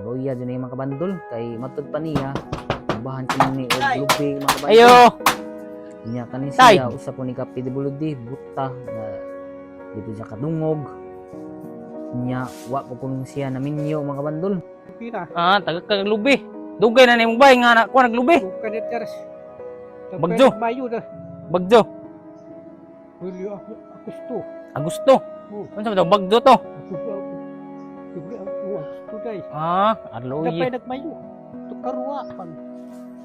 Luya dyan yung mga kabandol. Kay matod pa niya. Bahan ko ni Lubi mga kabandol. Ayo. Nya kanin Tay. siya usa po ni kapidibuludi buta na dito siya kadungog. Nya wa po kuno siya naminyo mga kabandol. Pira. Taga kaglubi. Dugay na nimong bay nga anak ko naglubi. Kanit teres. Bagjo. Mayo na. Bagjo. Julio Agosto. Agosto. Unsa ba daw bagjo to? Agosto day. Arloy. Dapay nagmayo. Tukarwa pan.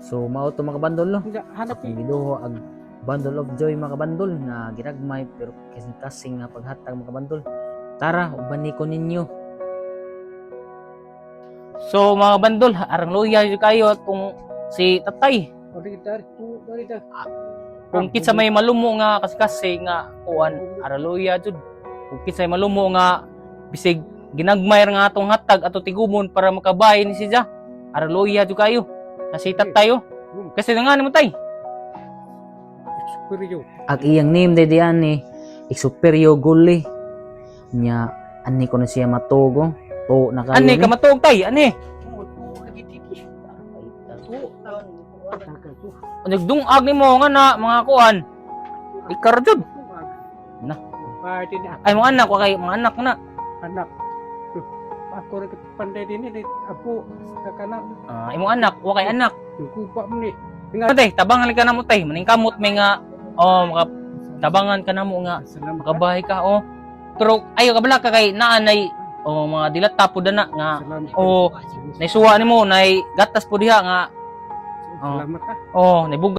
So mao to mga kabandol no. Hanap Ang giduho ang bundle of joy mga kabandol nga ginagmay pero kasing nga paghatag mga kabandol. Tara uban ni ko ninyo. So mga bandol, arang luya yun kayo kung si tatay. Kung kitsa may malumo nga kasi nga kuan araluya jud. Kung kitsa may malumo nga bisig ginagmay nga atong hatag ato tigumon para makabay ni siya. Araluya jud kayo. Kasi tatay oh. Kasi nga nimo tay. Superior. Ang iyang name day diyan ni Superior Guli. Nya ani ko na siya matugo. To na kayo. Ani ka matuog tay, ani. Nagdungag nimo nga na mga kuan. Ikar jud. Na. Party na. Ay mga anak ko kay mga anak na. Anak. Ako rin panday din ni apo sa kanan. Imong anak, wa kay anak. Yung kupa mo ni. Tay, tabangan ka na mo tay. Maning kamot may nga maka tabangan ka na mo nga Salamat. makabahay ka Pero ayo ka bala ka kay naanay mga dilata po dana nga Salamat. naisuwa nimo nay gatas po diha nga Salamat ka. naibug